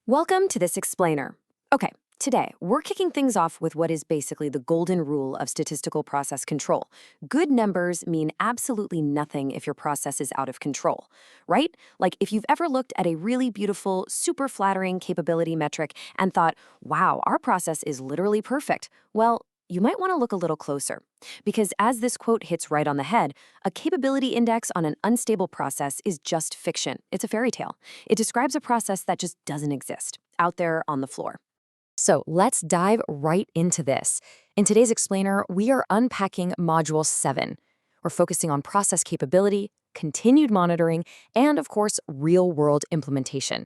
Welcome to this explainer. Okay, today we're kicking things off with what is basically the golden rule of statistical process control. Good numbers mean absolutely nothing if your process is out of control, right? Like if you've ever looked at a really beautiful, super flattering capability metric and thought, wow, our process is literally perfect. Well, you might want to look a little closer. Because as this quote hits right on the head, a capability index on an unstable process is just fiction. It's a fairy tale. It describes a process that just doesn't exist, out there on the floor. So let's dive right into this. In today's explainer, we are unpacking Module 7. We're focusing on process capability, continued monitoring, and of course, real-world implementation.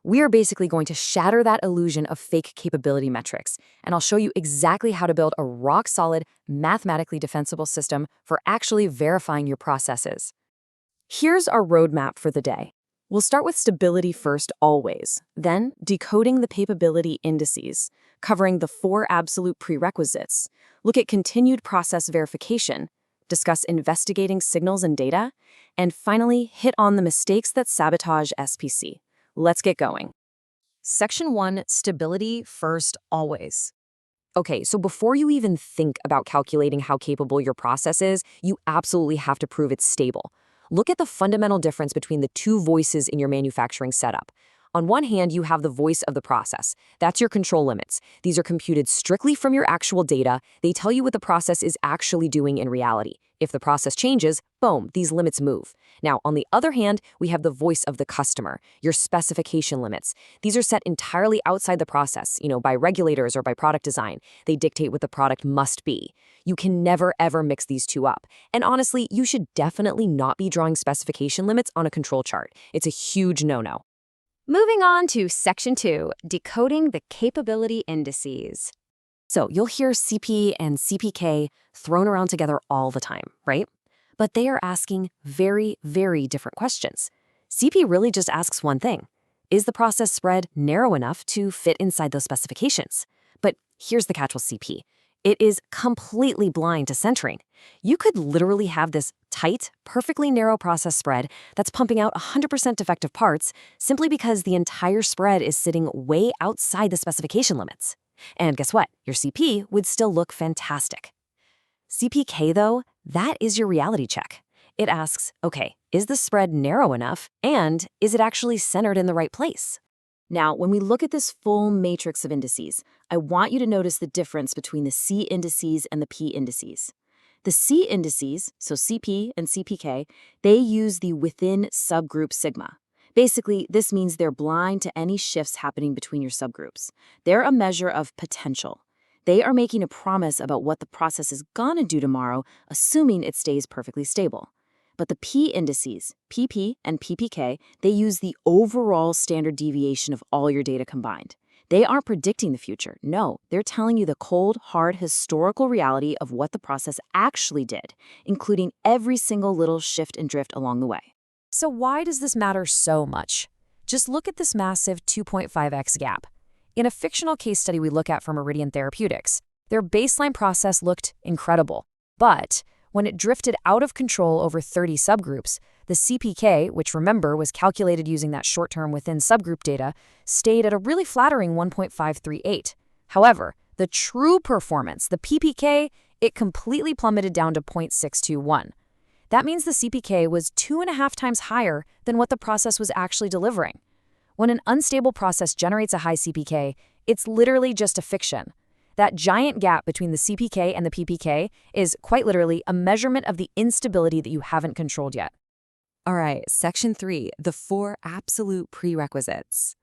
We are basically going to shatter that illusion of fake capability metrics, and I'll show you exactly how to build a rock-solid, mathematically defensible system for actually verifying your processes. Here's our roadmap for the day. We'll start with stability first always, then decoding the capability indices, covering the 4 absolute prerequisites, look at continued process verification, discuss investigating signals and data, and finally hit on the mistakes that sabotage SPC. Let's get going. Section 1, stability first always. Okay, so before you even think about calculating how capable your process is, you absolutely have to prove it's stable. Look at the fundamental difference between the 2 voices in your manufacturing setup. On one hand, you have the voice of the process. That's your control limits. These are computed strictly from your actual data. They tell you what the process is actually doing in reality. If the process changes, boom, these limits move. Now, on the other hand, we have the voice of the customer, your specification limits. These are set entirely outside the process, by regulators or by product design. They dictate what the product must be. You can never, ever mix these 2 up. And honestly, you should definitely not be drawing specification limits on a control chart. It's a huge no-no. Moving on to Section 2, decoding the capability indices. So you'll hear CP and CPK thrown around together all the time, right? But they are asking very, very different questions. CP really just asks one thing. Is the process spread narrow enough to fit inside those specifications? But here's the catch with CP. It is completely blind to centering. You could literally have this tight, perfectly narrow process spread that's pumping out 100% defective parts simply because the entire spread is sitting way outside the specification limits. And guess what? Your CP would still look fantastic. CPK, though, that is your reality check. It asks, okay, is the spread narrow enough, and is it actually centered in the right place? Now, when we look at this full matrix of indices, I want you to notice the difference between the C indices and the P indices. The C indices, so CP and CPK, they use the within subgroup sigma. Basically, this means they're blind to any shifts happening between your subgroups. They're a measure of potential. They are making a promise about what the process is gonna do tomorrow, assuming it stays perfectly stable. But the P indices, PP and PPK, they use the overall standard deviation of all your data combined. They aren't predicting the future. No, they're telling you the cold, hard, historical reality of what the process actually did, including every single little shift and drift along the way. So why does this matter so much? Just look at this massive 2.5x gap. In a fictional case study we look at from Meridian Therapeutics, their baseline process looked incredible. But when it drifted out of control over 30 subgroups, the CPK, which remember was calculated using that short-term within subgroup data, stayed at a really flattering 1.538. However, the true performance, the PPK, it completely plummeted down to 0.621. That means the CPK was 2.5 times higher than what the process was actually delivering. When an unstable process generates a high CPK, it's literally just a fiction. That giant gap between the CPK and the PPK is quite literally a measurement of the instability that you haven't controlled yet. All right, Section 3, the 4 absolute prerequisites.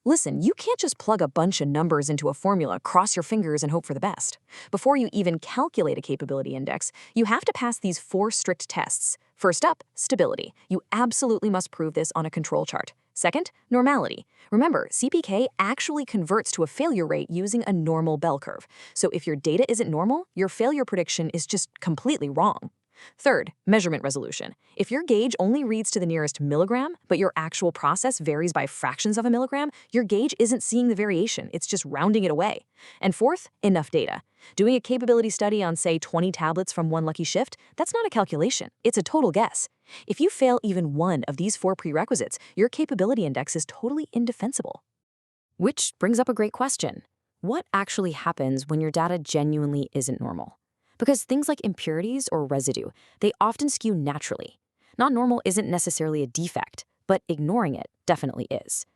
Listen, you can't just plug a bunch of numbers into a formula, cross your fingers, and hope for the best. Before you even calculate a capability index, you have to pass these 4 strict tests. First up, stability. You absolutely must prove this on a control chart. Second, normality. Remember, CPK actually converts to a failure rate using a normal bell curve. So if your data isn't normal, your failure prediction is just completely wrong. Third, measurement resolution. If your gauge only reads to the nearest milligram, but your actual process varies by fractions of a milligram, your gauge isn't seeing the variation, it's just rounding it away. And fourth, enough data. Doing a capability study on, say, 20 tablets from one lucky shift, that's not a calculation, it's a total guess. If you fail even one of these 4 prerequisites, your capability index is totally indefensible. Which brings up a great question. What actually happens when your data genuinely isn't normal? Because things like impurities or residue, they often skew naturally. Not normal isn't necessarily a defect, but ignoring it definitely is.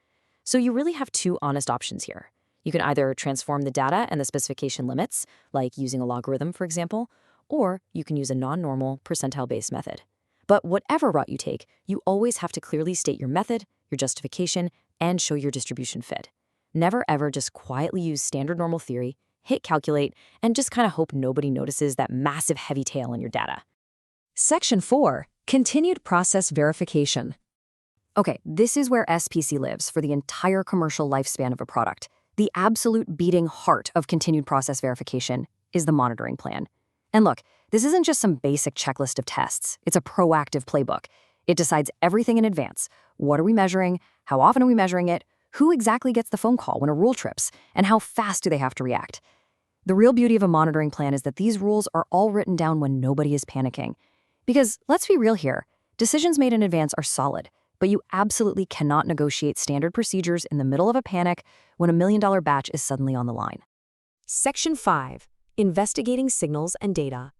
So you really have two honest options here. You can either transform the data and the specification limits, like using a logarithm, for example, or you can use a non-normal percentile-based method. But whatever route you take, you always have to clearly state your method, your justification, and show your distribution fit. Never ever just quietly use standard normal theory, hit calculate, and just kind of hope nobody notices that massive heavy tail in your data. Section 4. Continued process verification. Okay, this is where SPC lives for the entire commercial lifespan of a product. The absolute beating heart of continued process verification is the monitoring plan. And look, this isn't just some basic checklist of tests. It's a proactive playbook. It decides everything in advance. What are we measuring? How often are we measuring it? Who exactly gets the phone call when a rule trips? And how fast do they have to react? The real beauty of a monitoring plan is that these rules are all written down when nobody is panicking. Because let's be real here, decisions made in advance are solid, but you absolutely cannot negotiate standard procedures in the middle of a panic when $1 million batch is suddenly on the line. Section 5. Investigating signals and data.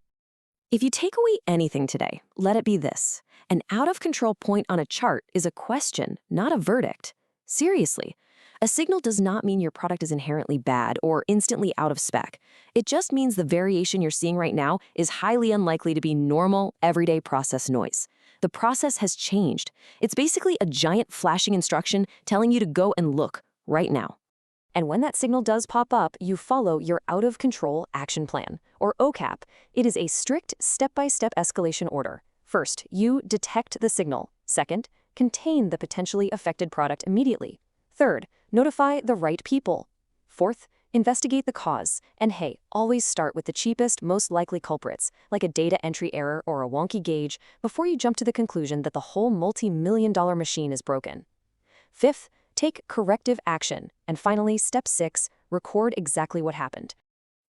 If you take away anything today, let it be this. An out-of-control point on a chart is a question, not a verdict. Seriously, a signal does not mean your product is inherently bad or instantly out of spec. It just means the variation you're seeing right now is highly unlikely to be normal, everyday process noise. The process has changed. It's basically a giant flashing instruction telling you to go and look right now. And when that signal does pop up, you follow your out-of-control action plan, or OCAP. It is a strict step-by-step escalation order. First, you detect the signal. Second, contain the potentially affected product immediately. Third, notify the right people. Fourth, investigate the cause. And hey, always start with the cheapest, most likely culprits, like a data entry error or a wonky gauge, before you jump to the conclusion that the whole multi-million-dollar machine is broken. Fifth, take corrective action. And finally, step 6, record exactly what happened.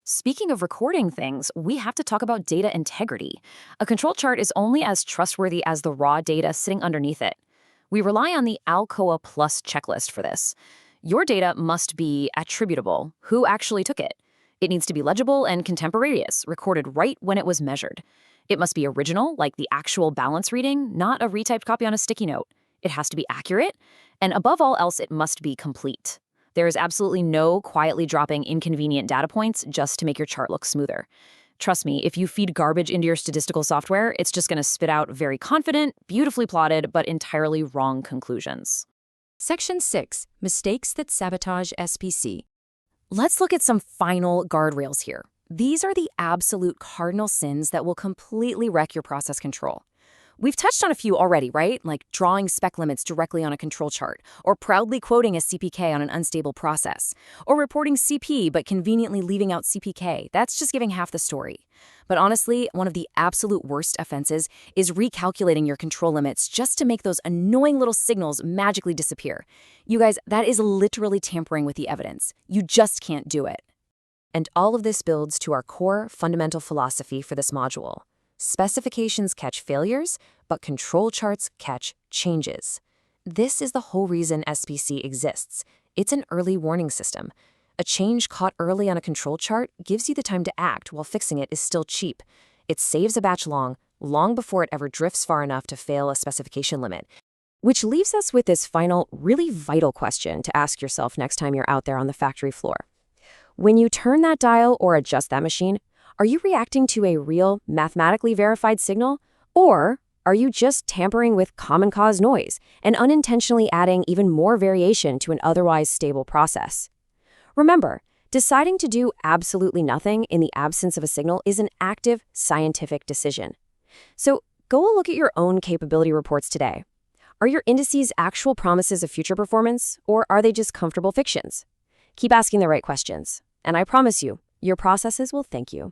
Speaking of recording things, we have to talk about data integrity. A control chart is only as trustworthy as the raw data sitting underneath it. We rely on the Alcoa Plus checklist for this. Your data must be attributable. Who actually took it? It needs to be legible and contemporaneous, recorded right when it was measured. It must be original, like the actual balance reading, not a retyped copy on a sticky note. It has to be accurate, and above all else, it must be complete. There is absolutely no quietly dropping inconvenient data points just to make your chart look smoother. Trust me, if you feed garbage into your statistical software, it's just going to spit out very confident, beautifully plotted, but entirely wrong conclusions. Section 6. Mistakes that sabotage SPC. Let's look at some final guardrails here. These are the absolute cardinal sins that will completely wreck your process control. We've touched on a few already, right? Like drawing spec limits directly on a control chart, or proudly quoting a CPK on an unstable process, or reporting CP but conveniently leaving out CPK. That's just giving half the story. But honestly, one of the absolute worst offenses is recalculating your control limits just to make those annoying little signals magically disappear. You guys, that is literally tampering with the evidence. You just can't do it. And all of this builds to our core fundamental philosophy for this module. Specifications catch failures, but control charts catch changes. This is the whole reason SPC exists. It's an early warning system. A change caught early on a control chart gives you the time to act while fixing it is still cheap. It saves a batch long before it ever drifts far enough to fail a specification limit. Which leaves us with this final, really vital question to ask yourself next time you're out there on the factory floor. When you turn that dial or adjust that machine, are you reacting to a real, mathematically verified signal? Or are you just tampering with common cause noise and unintentionally adding even more variation to an otherwise stable process? Remember, deciding to do absolutely nothing in the absence of a signal is an active, scientific decision. So go look at your own capability reports today. Are your indices actual promises of future performance, or are they just comfortable fictions? Keep asking the right questions, and I promise you, your processes will thank you.